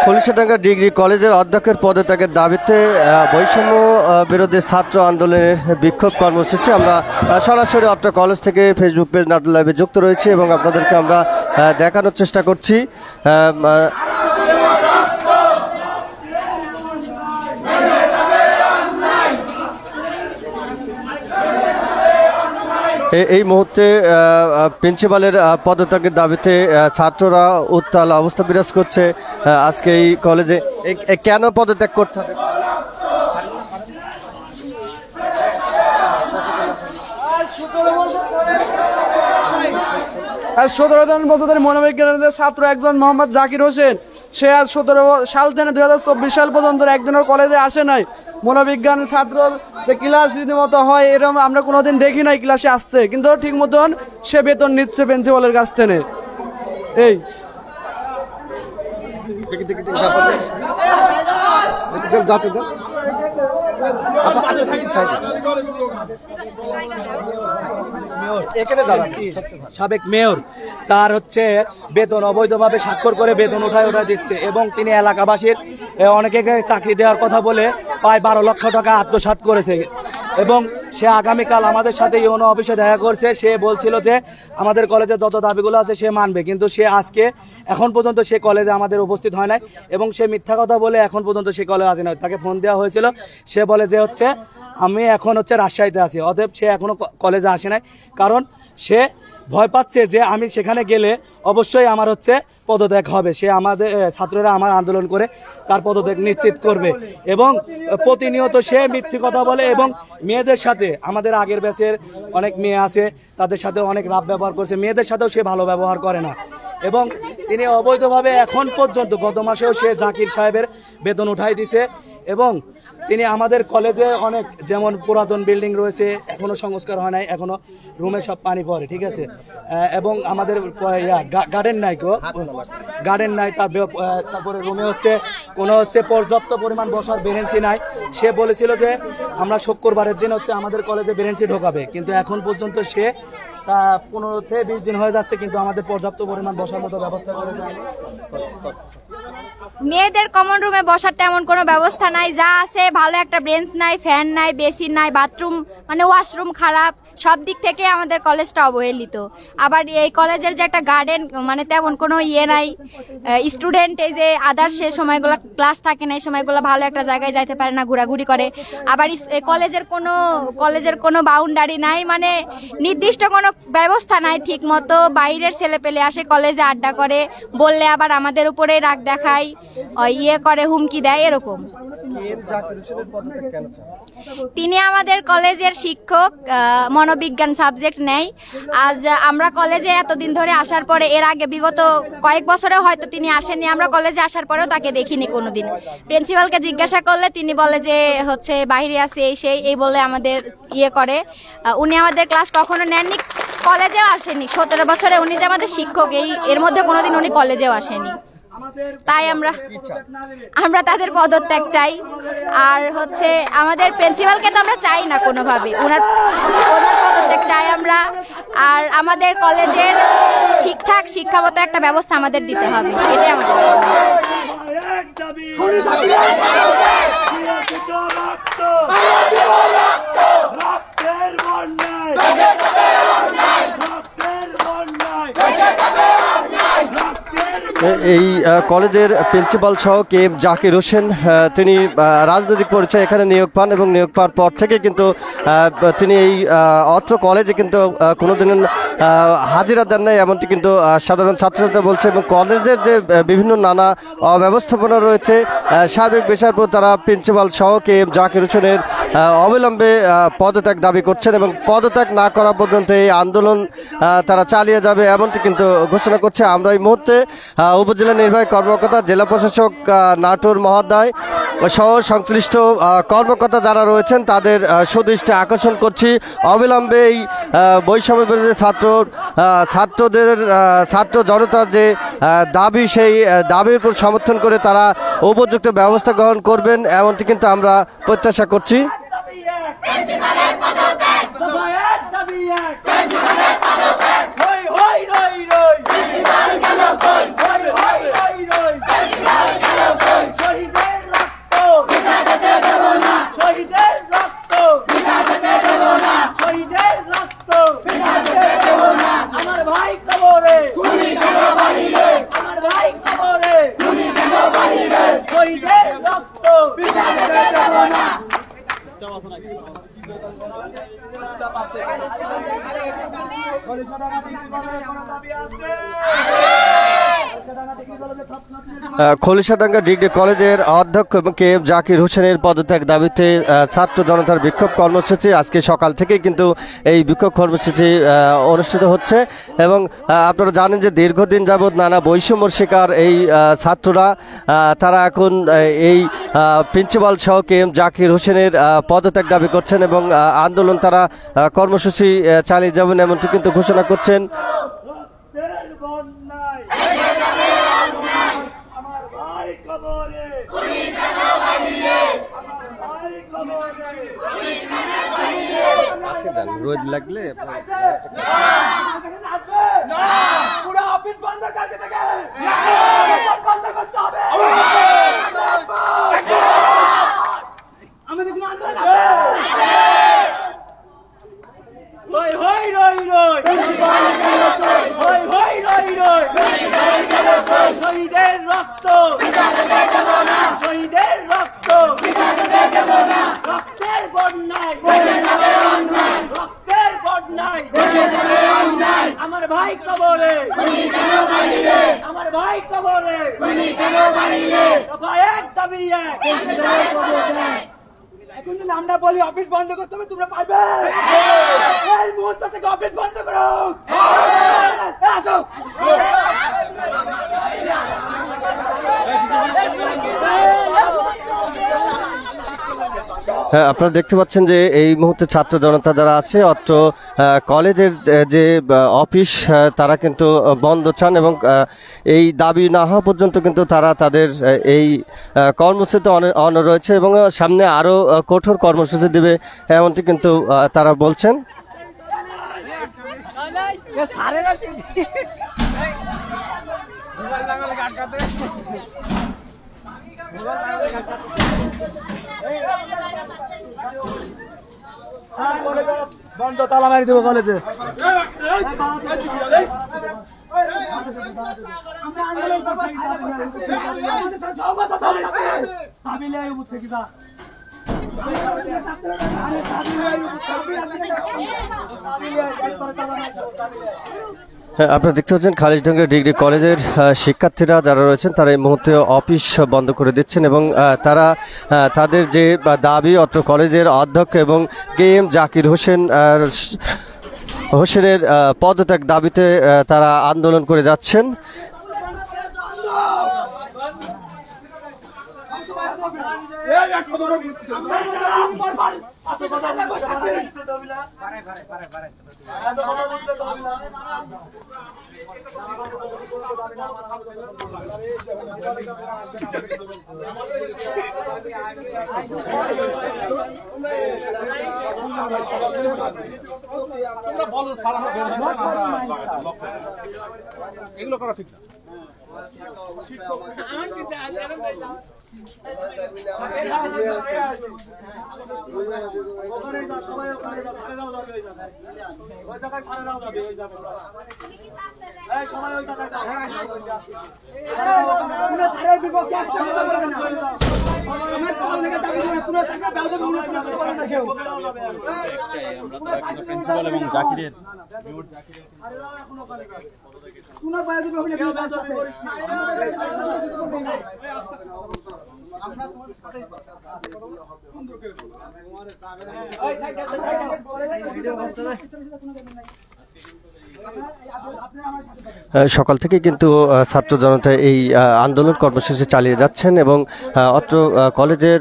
খুলশাডাঙ্গা degree কলেজের অধ্যক্ষের পদত্যাগের দাবিতে বৈষম্য বিরোধী ছাত্র আন্দোলনের বিক্ষোভ কর্মসূচি আমরা সরাসরি অত্র কলেজ থেকে ফেসবুক পেজ নাটুর লাইভে যুক্ত রয়েছি এবং আপনাদেরকে আমরা দেখানোর চেষ্টা করছি। এই মুহূর্তে প্রিন্সিপালের পদত্যাগের দাবিতে ছাত্ররা উত্তাল অবস্থা বিরাজ করছে আজকে এই কলেজে। কেন পদত্যাগ করতে হবে? 17 জন বছরের মনোবিজ্ঞানের ছাত্র একজন মোহাম্মদ জাকির হোসেন, সে আজ 17 সাল থেকে 2024 সাল পর্যন্ত একদিনের কলেজে আসে নাই। মনোবিজ্ঞান ছাত্র যে ক্লাস রীতিমতো হয় এরকম আমরা কোনোদিন দেখি নাই ক্লাসে আসতে, কিন্তু ঠিক মতন সে বেতন নিচ্ছে প্রিন্সিপালের কাছ থেকে। এই সাবেক মেয়র তার হচ্ছে বেতন অবৈধভাবে স্বাক্ষর করে বেতন উঠায় দিচ্ছে এবং তিনি এলাকাবাসীর অনেকে চাকরি দেওয়ার কথা বলে প্রায় 12 লক্ষ টাকা আত্মসাৎ করেছে এবং সে আগামীকাল আমাদের সাথে ইউনো অফিসে দেখা করছে। সে বলছিল যে আমাদের কলেজে যত দাবিগুলো আছে সে মানবে, কিন্তু সে আজকে এখন পর্যন্ত সে কলেজে আমাদের উপস্থিত হয় নাই এবং সে মিথ্যা কথা বলে এখন পর্যন্ত সে কলেজে আসে নাই। তাকে ফোন দেওয়া হয়েছিল, সে বলে যে হচ্ছে আমি এখন হচ্ছে রাজশাহীতে আছি, অতএব সে এখনো কলেজে আসে নাই, কারণ সে ভয় পাচ্ছে যে আমি সেখানে গেলে অবশ্যই আমার হচ্ছে পদত্যাগ হবে। সে আমাদের ছাত্ররা আমার আন্দোলন করে তার পদত্যাগ নিশ্চিত করবে এবং প্রতিনিয়ত সে মিথ্যে কথা বলে এবং মেয়েদের সাথে, আমাদের আগের ব্যাচের অনেক মেয়ে আছে তাদের সাথে অনেক রাফ ব্যবহার করছে, মেয়েদের সাথেও সে ভালো ব্যবহার করে না এবং তিনি অবৈধভাবে এখন পর্যন্ত গত মাসেও সে জাকির সাহেবের বেতন উঠাই দিছে এবং তিনি আমাদের কলেজে অনেক যেমন পুরাতন বিল্ডিং রয়েছে এখনো সংস্কার হয় নাই, এখনো রুমে সব পানি পড়ে, ঠিক আছে, এবং আমাদের গার্ডেন নাই, গার্ডেন নাই, তারপরে রুমে হচ্ছে কোনো হচ্ছে পর্যাপ্ত পরিমাণ বসার বেরেন্সি নাই। সে বলেছিল যে আমরা শুক্রবারের দিন হচ্ছে আমাদের কলেজে বেরেন্সি ঢোকাবে, কিন্তু এখন পর্যন্ত সে 15 থেকে 20 দিন হয়ে যাচ্ছে, কিন্তু আমাদের পর্যাপ্ত পরিমাণ বসার মতো ব্যবস্থা করে দেয়নি। মেয়েদের কমন রুমে বসার তেমন কোনো ব্যবস্থা নাই, যা আছে ভালো একটা বেঞ্চ নাই, ফ্যান নাই, বেসিন নাই, বাথরুম মানে ওয়াশরুম খারাপ, সব দিক থেকে আমাদের কলেজটা অবহেলিত। আবার এই কলেজের যে একটা গার্ডেন মানে তেমন কোনো ইয়ে নাই, স্টুডেন্ট এই যে আদার্স সে সময়গুলো ক্লাস থাকে না, এই সময়গুলো ভালো একটা জায়গায় যাইতে পারে না, ঘোরাঘুরি করে। আবার কলেজের কোনো বাউন্ডারি নাই, মানে নির্দিষ্ট কোনো ব্যবস্থা নাই ঠিক মতো। বাইরের ছেলে পেলে আসে কলেজে আড্ডা করে, বললে আবার আমাদের উপরে রাগ দেখায়, ইয়ে করে, হুমকি দেয়, এরকম। তিনি আমাদের কলেজের শিক্ষক, মনোবিজ্ঞান সাবজেক্ট নেয়। আজ আমরা কলেজে এতদিন ধরে আসার পরে, এর আগে বিগত কয়েক বছরে হয়তো তিনি আসেননি, আমরা কলেজে আসার পরেও তাকে দেখিনি কোনোদিন। প্রিন্সিপালকে জিজ্ঞাসা করলে তিনি বলে যে হচ্ছে বাইরে আছে, এই সেই এই বলে আমাদের ইয়ে করে। উনি আমাদের ক্লাস কখনো নেননি, কলেজেও আসেনি। 17 বছরে উনি যে আমাদের শিক্ষক, এর মধ্যে কোনোদিন উনি কলেজেও আসেনি। তাই আমরা তাদের পদত্যাগ চাই। আর হচ্ছে আমাদের প্রিন্সিপালকে তো আমরা চাই না কোনোভাবে, ওনার পদত্যাগ চাই আমরা। আর আমাদের কলেজের ঠিকঠাক শিক্ষাগত একটা ব্যবস্থা আমাদের দিতে হবে, এটাই আমাদের এই কলেজের প্রিন্সিপাল সহ KM জাকির হোসেন, তিনি রাজনৈতিক পরিচয় এখানে নিয়োগ পান এবং নিয়োগ পাওয়ার পর থেকে কিন্তু তিনি এই অত্র কলেজে কিন্তু কোনোদিন হাজিরা দেন নাই, এমনটি কিন্তু সাধারণ ছাত্রছাত্রীরা বলছে। এবং কলেজের যে বিভিন্ন নানা অব্যবস্থাপনা রয়েছে, সার্বিক বিষয়ের উপর তারা প্রিন্সিপাল সহ KM জাকির হোসেনের অবিলম্বে পদত্যাগ দাবি করছেন এবং পদত্যাগ না করা পর্যন্ত এই আন্দোলন তারা চালিয়ে যাবে, এমনটি কিন্তু ঘোষণা করছে। আমরা এই মুহূর্তে উপজেলা নির্বাহী কর্মকর্তা, জেলা প্রশাসক নাটোর মহোদয় সহ সংশ্লিষ্ট কর্মকর্তা যারা রয়েছেন তাদের সুদৃষ্টি আকর্ষণ করছি। অবিলম্বে এই বৈষম্য বিরোধী ছাত্র জনতার যে দাবি, সেই দাবির উপর সমর্থন করে তারা উপযুক্ত ব্যবস্থা গ্রহণ করবেন, এমনটি কিন্তু আমরা প্রত্যাশা করছি। খলিশাডাঙ্গা ডিগ্রি কলেজের অধ্যক্ষ এবং KM জাকির হোসেনের পদত্যাগ দাবিতে ছাত্র জনতার বিক্ষোভ কর্মসূচি আজকে সকাল থেকেই কিন্তু এই বিক্ষোভ কর্মসূচি অনুষ্ঠিত হচ্ছে। এবং আপনারা জানেন যে দীর্ঘদিন যাবৎ নানা বৈষম্য শিকার এই ছাত্ররা, তারা এখন এই প্রিন্সিপাল সহ KM জাকির হোসেনের পদত্যাগ দাবি করছেন এবং আন্দোলন তারা কর্মসূচি চালিয়ে যাবেন, এমনটি কিন্তু ঘোষণা করছেন। রোদ লাগলে পুরো অফিস বন্ধ করতে থাকে, বন্ধ করতে হবে। আমাদের কোনো আন্দোলন আছে? হই হই রই রই, হই হই রই রই, শহীদের রক্ত, শহীদের রক্ত, রক্তের বন্যায়, রক্তের বন্যায়, আমার ভাই কবরে, আমার ভাই কবরে, দফা এক দাবি এক। এখন যদি আমরা বলি অফিস বন্ধ করতে হবে, তোমরা পারবে? এই মুহূর্ত থেকে অফিস বন্ধ করো, আসো। হ্যাঁ, আপনারা দেখতে পাচ্ছেন যে এই মুহূর্তে ছাত্র জনতা যারা আছে অত্র কলেজের যে অফিস, তারা কিন্তু বন্ধ চান এবং এই দাবি না হওয়া পর্যন্ত কিন্তু তারা তাদের এই কর্মসূচিতে অনড় রয়েছে এবং সামনে আরও কঠোর কর্মসূচি দেবে, এমনটি কিন্তু তারা বলছেন। বন্ধ, তালা মারি দেবো কলেজে। আপনারা দেখতে পাচ্ছেন খালিশডাঙ্গা ডিগ্রি কলেজের শিক্ষার্থীরা যারা রয়েছেন তারা এই মুহূর্তে অফিস বন্ধ করে দিচ্ছেন এবং তারা তাদের যে দাবি অত্র কলেজের অধ্যক্ষ এবং KM জাকির হোসেনের পদত্যাগ দাবিতে তারা আন্দোলন করে যাচ্ছেন। এগুলো করা ঠিক না। প্রিন্সিপাল এবং জাকিরের সকাল থেকে কিন্তু ছাত্র জনতা এই আন্দোলন কর্মসূচি চালিয়ে যাচ্ছেন এবং অত্র কলেজের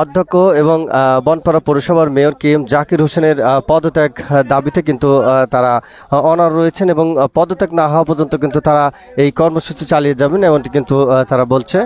অধ্যক্ষ এবং বনপাড়া পৌরসভার মেয়র KM জাকির হোসেনের পদত্যাগ দাবিতে কিন্তু তারা অনড় রয়েছেন এবং পদত্যাগ না হওয়া পর্যন্ত কিন্তু তারা এই কর্মসূচি চালিয়ে যাবেন এমনটি কিন্তু তারা বলছে।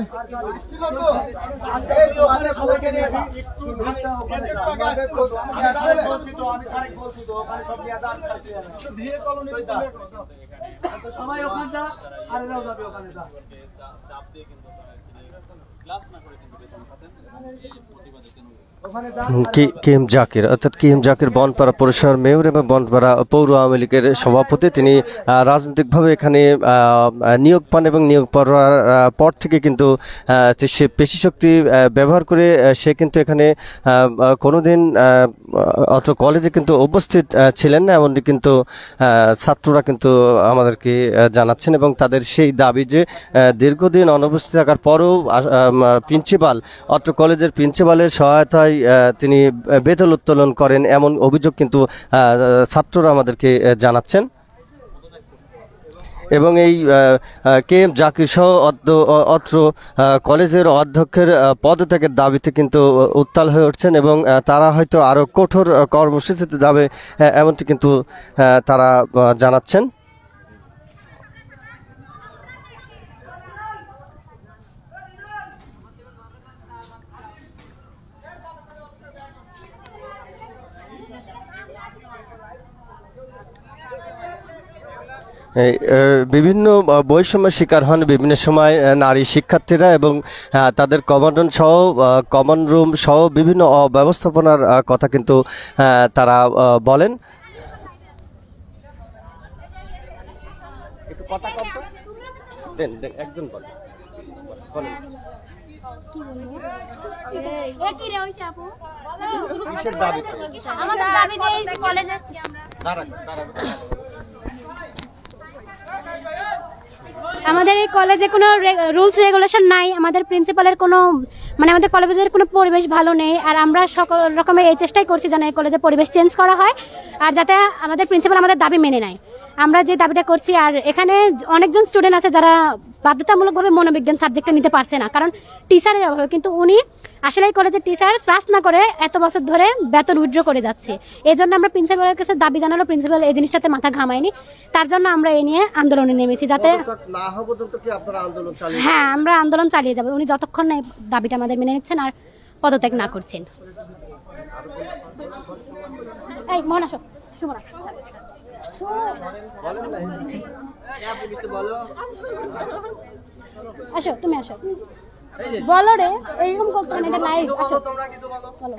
KM জাকির অর্থাৎ KM জাকির বনপাড়া পৌরসভার মেয়র এবং বনপাড়া পৌর আওয়ামী লীগের সভাপতি। তিনি রাজনৈতিকভাবে এখানে নিয়োগ পান এবং নিয়োগ পাওয়ার পর থেকে কিন্তু সে পেশি শক্তি ব্যবহার করে সে কিন্তু এখানে কোনোদিন অত্র কলেজে কিন্তু উপস্থিত ছিলেন না এমনটি কিন্তু ছাত্ররা কিন্তু আমাদেরকে জানাচ্ছেন এবং তাদের সেই দাবি যে দীর্ঘদিন অনুপস্থিত থাকার পরও প্রিন্সিপাল অত্র কলেজের প্রিন্সিপালের সহায়তায় তিনি বেতন উত্তোলন করেন এমন অভিযোগ কিন্তু ছাত্ররা আমাদেরকে জানাচ্ছেন এবং এই KM জাকির সহ অত্র কলেজের অধ্যক্ষের পদত্যাগের দাবিতে কিন্তু উত্তাল হয়ে উঠছেন এবং তারা হয়তো আরও কঠোর কর্মসূচিতে যাবে এমনটি কিন্তু তারা জানাচ্ছেন। বিভিন্ন বৈষম্যের শিকার হন বিভিন্ন সময় নারী শিক্ষার্থীরা এবং তাদের কমন রুম সহ বিভিন্ন অব্যবস্থাপনার কথা কিন্তু তারা বলেন। একটু কথা দেন একজন বলেন। আমাদের এই কলেজে কোনো রুলস রেগুলেশন নাই, আমাদের প্রিন্সিপালের কোনো আমাদের কলেজের কোনো পরিবেশ ভালো নেই। আর আমরা সকল রকমের এই চেষ্টাই করছি যেন এই কলেজের পরিবেশ চেঞ্জ করা হয় আর যাতে আমাদের প্রিন্সিপাল আমাদের দাবি মেনে নেয়। আমরা যে দাবিটা করছি, আর এখানে অনেকজন স্টুডেন্ট আছে যারা বাধ্যতামূলকভাবে মনোবিজ্ঞান সাবজেক্টটা নিতে পারছে না কারণ টিচারের অভাবে, কিন্তু উনি আসলে এই কলেজের টিচার ক্লাস না করে এত বছর ধরে বেতন উইথড্র করে যাচ্ছে। এই জন্য আমরা প্রিন্সিপালের কাছে দাবি জানালো, প্রিন্সিপাল এই জিনিসটাতে মাথা ঘামায়নি, তার জন্য আমরা এই নিয়ে আন্দোলনে নেমেছি যাতে হ্যাঁ আমরা আন্দোলন চালিয়ে যাবো উনি যতক্ষণ না এই দাবিটা আমাদের মেনে নিচ্ছেন আর পদত্যাগ না করছেন। এই মোহন আসো, শুভ না। আসো তুমি আসো বলো রে এইরকম করতে না, এটা লাইভ। আসো বলো।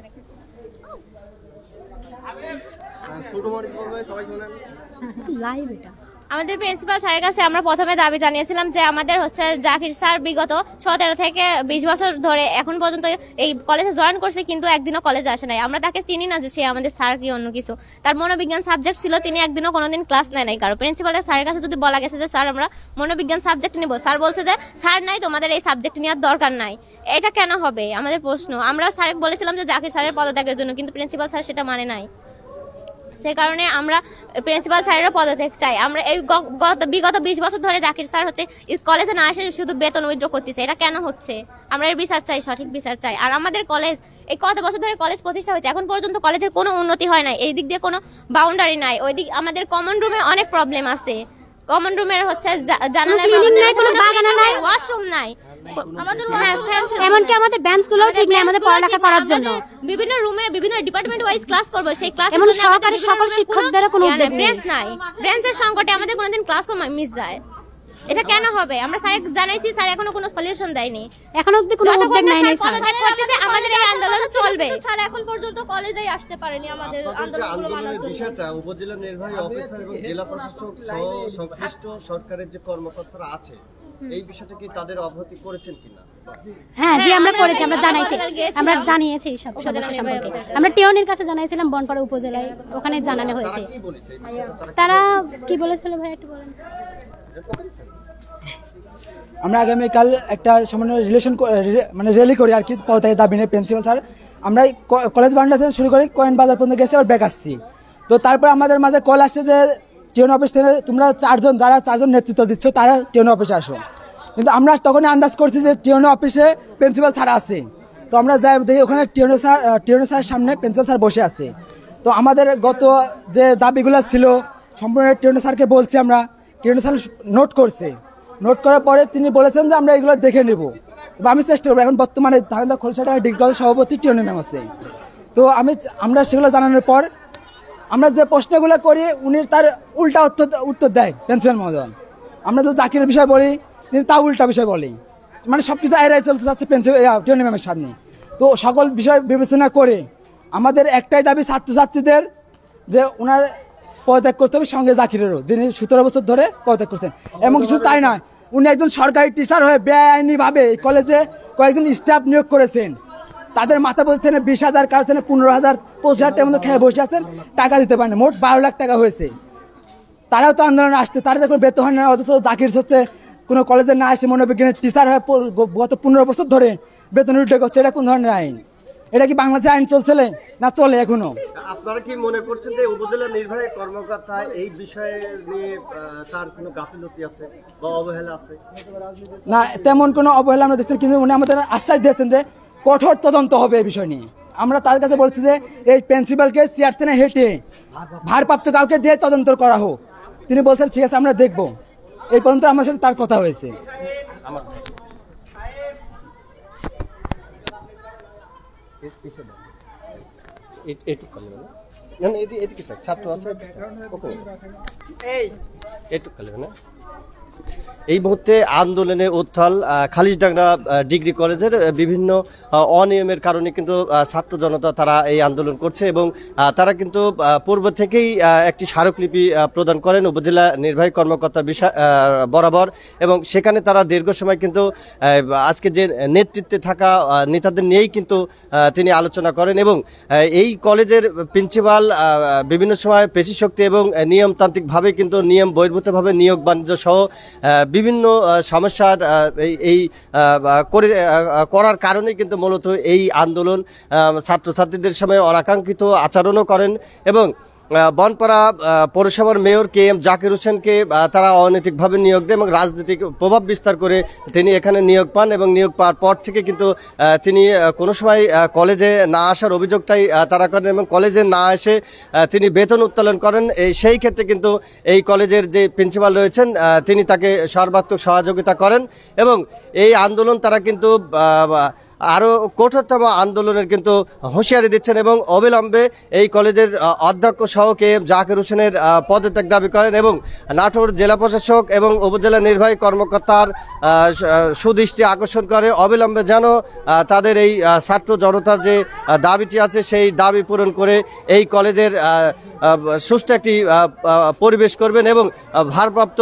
লাইভ এটা আমাদের প্রিন্সিপাল স্যারের কাছে আমরা প্রথমে দাবি জানিয়েছিলাম যে আমাদের হচ্ছে জাকির স্যার বিগত 17 থেকে 20 বছর ধরে এখন পর্যন্ত এই কলেজে জয়েন করছে, কিন্তু একদিনও কলেজে আসে নাই। আমরা তাকে চিনি না যে সে আমাদের স্যার কি অন্য কিছু। তার মনোবিজ্ঞান সাবজেক্ট ছিল, তিনি একদিনও কোনোদিন ক্লাস নেয় নাই কারো। প্রিন্সিপালের স্যারের কাছে যদি বলা গেছে যে স্যার আমরা মনোবিজ্ঞান সাবজেক্ট নিব, স্যার বলছে যে স্যার নাই, তোমাদের এই সাবজেক্ট নেওয়ার দরকার নাই। এটা কেন হবে আমাদের প্রশ্ন। আমরা স্যারকে বলেছিলাম যে জাকির স্যারের পদত্যাগের জন্য, কিন্তু প্রিন্সিপাল স্যার সেটা মানে নাই। সেই কারণে আমরা প্রিন্সিপাল স্যারেরও পদত্যাগ চাই। আমরা এই বিগত 20 বছর ধরে জাকির স্যার হচ্ছে কলেজে না এসে শুধু বেতন উইথড্র করতেছে। এটা কেন হচ্ছে? আমরা এর বিচার চাই, সঠিক বিচার চাই। আর আমাদের কলেজ এই কত বছর ধরে কলেজ প্রতিষ্ঠা হয়েছে, এখন পর্যন্ত কলেজের কোনো উন্নতি হয় নাই। এই দিক দিয়ে কোনো বাউন্ডারি নাই। ওই দিক আমাদের কমন রুমে অনেক প্রবলেম আছে। কমন রুমের হচ্ছে জানালায় ওয়াশরুম নাই, এমনকি আমাদের বেঞ্চগুলো ঠিক নেই আমাদের পড়ালেখা করার জন্য। বিভিন্ন রুমে বিভিন্ন ডিপার্টমেন্ট ওয়াইজ ক্লাস করব, সেই ক্লাস এমন সহকারী সকল শিক্ষকদেরও কোনো উদ্যোগ নেই। ব্রেঞ্চ নাই, ব্রেঞ্চের সংকটে আমাদের কোনোদিন ক্লাসও মিস যায়। এটা কেন হবে? আমরা স্যার জানাইছি, স্যার এখনো কোনো সলিউশন দেয়নি। এখনো অবধি কোনো উদ্যোগ নাই নাই স্যার। আমাদের এই আন্দোলন চলবে। স্যার এখন পর্যন্ত কলেজেই আসতে পারেনি আমাদের আন্দোলনগুলো মানার জন্য। বিষয়টা উপজেলা নির্বাহী অফিসার এবং জেলা প্রশাসক সহ সংশ্লিষ্ট সরকারের যে কর্মকর্তারা আছে, এই বিষয়টা কি তাদের অবগতি করেছেন কিনা? হ্যাঁ জি, আমরা করেছি, আমরা জানাইছি, আমরা জানিয়েছি সব সদস্য সম্পর্কে। আমরা টিওনির কাছে জানাইছিলাম বনপাড়া উপজেলায়, ওখানে জানানো হয়েছে। তারা কি বলেছিল ভাই একটু বলেন। আমরা আগামীকাল একটা সামান্য মানে র্যালি করি আর কি, পদত্যাগের দাবি নিয়ে। প্রিন্সিপাল স্যার আমরা কলেজ বারান্দা থেকে শুরু করে কয়েন বাজার পর্যন্ত গেছি, আবার ব্যাক আসছি। তো তারপর আমাদের মাঝে কল আসছে যে টিওন অফিস থেকে তোমরা যারা চারজন নেতৃত্ব দিচ্ছ তারা টিওন অফিসে আসো। কিন্তু আমরা তখনই আন্দাজ করছি যে টিওন অফিসে প্রিন্সিপাল স্যার আছে। তো আমরা যাই দেখি ওখানে টিওন স্যারের সামনে প্রিন্সিপাল স্যার বসে আছে। তো আমাদের গত যে দাবিগুলো ছিল সম্পূর্ণ টিওন স্যারকে বলছি আমরা, টিওন স্যার নোট করছে। নোট করার পরে তিনি বলেছেন যে আমরা এগুলো দেখে নেব বা আমি চেষ্টা করবো। এখন বর্তমানে ধারণা খোলসাটা ডিগ্রি কলেজ সভাপতি টিওন ম্যাম আছে। তো আমরা সেগুলো জানানোর পর আমরা যে প্রশ্নগুলো করি উনি তার উল্টা উত্তর দেয় প্রিন্সিপাল মহোদয়। আমরা তো জাকিরের বিষয় বলি, তিনি তা উল্টা বিষয় বলি, মানে সবকিছু এড়াই চলতে চাচ্ছে টিওন ম্যামের সামনে। তো সকল বিষয় বিবেচনা করে আমাদের একটাই দাবি ছাত্রছাত্রীদের যে ওনার পদত্যাগ করতে হবে, সঙ্গে জাকিরেরও, যিনি 17 বছর ধরে পদত্যাগ করছেন। এবং কিছু তাই নয়, উনি একজন সরকারি টিচার হয়ে বেআইনিভাবে এই কলেজে কয়েকজন স্টাফ নিয়োগ করেছেন। তাদের মাথা বলতে 20,000, কারো 15,000, 25,000 টাকার মতো খেয়ে বসে আছেন, টাকা দিতে পারেন। মোট 12 লাখ টাকা হয়েছে। তারাও তো আন্দোলনে আসতে, তারা যখন বেতন হয় না, অথচ জাকির হচ্ছে কোনো কলেজে না এসে মনোবিজ্ঞানের টিচার হয়ে গত 15 বছর ধরে বেতন উল্লেখ করছে। এটা কোন ধরনের আইন? এটা কি বাংলাদেশে আইন চলছে না চলে এখনো? আপনারা কি মনে করছেন যে উপজেলা নির্বাহী কর্মকর্তা এই বিষয়ে নিয়ে তার কোনো গাফিলতি আছে বা অবহেলা আছে? না, তেমন কোনো অবহেলা আমরা দেখছেন, কিন্তু উনি আমাদের আশ্বাস দিয়েছেন যে কঠোর তদন্ত হবে এই বিষয় নিয়ে। আমরা তার কাছে বলছি যে এই প্রিন্সিপালকে চেয়ার থেকে হেঁটে ভারপ্রাপ্ত কাউকে দিয়ে তদন্ত করা হোক। তিনি বলছেন ঠিক আছে আমরা দেখব। এই পর্যন্ত আমার সাথে তার কথা হয়েছে। ছাত্র আছে এই মুহূর্তে আন্দোলনে উত্তাল খালিশডাঙ্গা ডিগ্রি কলেজের বিভিন্ন অনিয়মের কারণে কিন্তু ছাত্র জনতা তারা এই আন্দোলন করছে এবং তারা কিন্তু পূর্ব থেকেই একটি স্মারকলিপি প্রদান করেন উপজেলা নির্বাহী কর্মকর্তা বরাবর, এবং সেখানে তারা দীর্ঘ সময় কিন্তু আজকে যে নেতৃত্বে থাকা নেতাদের নিয়েই কিন্তু তিনি আলোচনা করেন এবং এই কলেজের প্রিন্সিপাল বিভিন্ন সময় পেশিশক্তি এবং নিয়মতান্ত্রিকভাবে কিন্তু নিয়ম বহির্ভূতভাবে নিয়োগ বাণিজ্য সহ বিভিন্ন সমস্যার এই করার কারণে কিন্তু মূলত এই আন্দোলন ছাত্রছাত্রীদের সময় অনাকাঙ্ক্ষিত আচরণও করেন এবং বনপাড়া পৌরসভার মেয়র KM জাকির হোসেনকে তারা অনৈতিকভাবে নিয়োগ দেয় এবং রাজনৈতিক প্রভাব বিস্তার করে তিনি এখানে নিয়োগ পান এবং নিয়োগ পাওয়ার পর থেকে কিন্তু তিনি কোনো সময় কলেজে না আসার অভিযোগটাই তারা করেন এবং কলেজে না এসে তিনি বেতন উত্তোলন করেন। সেই ক্ষেত্রে কিন্তু এই কলেজের যে প্রিন্সিপাল রয়েছেন তিনি তাকে সর্বাত্মক সহযোগিতা করেন এবং এই আন্দোলন তারা কিন্তু আরও কঠোরতম আন্দোলনের কিন্তু হুঁশিয়ারি দিচ্ছেন এবং অবিলম্বে এই কলেজের অধ্যক্ষ সহ কে এম জাকির হোসেনের পদত্যাগ দাবি করেন এবং নাটোর জেলা প্রশাসক এবং উপজেলা নির্বাহী কর্মকর্তার সুদৃষ্টি আকর্ষণ করে অবিলম্বে যেন তাদের এই ছাত্র জনতার যে দাবিটি আছে সেই দাবি পূরণ করে এই কলেজের সুষ্ঠু একটি পরিবেশ করবেন এবং ভারপ্রাপ্ত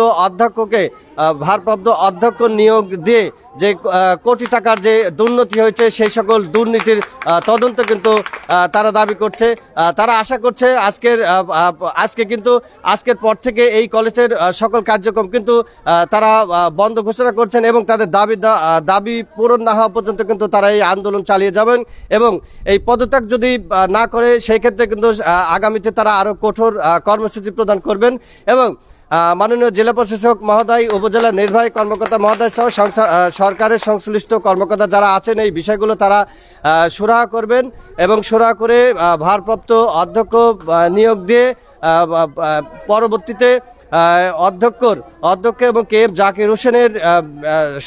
অধ্যক্ষ নিয়োগ দিয়ে যে কোটি টাকার যে দুর্নীতি হয়েছে সেই সকল দুর্নীতির তদন্ত কিন্তু তারা দাবি করছে। তারা আশা করছে আজকের পর থেকে এই কলেজের সকল কার্যক্রম কিন্তু তারা বন্ধ ঘোষণা করছেন এবং তাদের দাবি পূরণ না হওয়া পর্যন্ত কিন্তু তারা এই আন্দোলন চালিয়ে যাবেন এবং এই পদত্যাগ যদি না করে সেই ক্ষেত্রে কিন্তু আগামীতে তারা আরো কঠোর কর্মসূচি প্রদান করবেন এবং মাননীয় জেলা প্রশাসক মহোদয়, উপজেলা নির্বাহী কর্মকর্তা মহোদয় সহ সরকারের সংশ্লিষ্ট কর্মকর্তা যারা আছেন এই বিষয়গুলো তারা সুরাহা করবেন এবং সুরাহা করে ভারপ্রাপ্ত অধ্যক্ষ নিয়োগ দিয়ে পরবর্তীতে অধ্যক্ষ এবং কে এম জাকির হোসেনের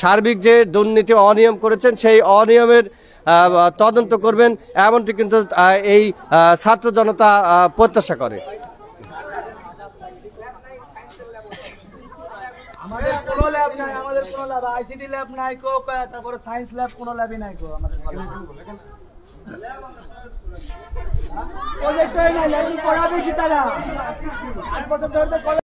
সার্বিক যে দুর্নীতি অনিয়ম করেছেন সেই অনিয়মের তদন্ত করবেন, এমনটি কিন্তু এই ছাত্র জনতা প্রত্যাশা করে। আমাদের কোনো ল্যাব নাই, আইসিটি ল্যাব নাই, তারপরে সায়েন্স ল্যাব কোনো ল্যাবই নাই আমাদের প্রজেক্টর নাই, ল্যাব পড়াবে কি তারা 8 বছর ধরে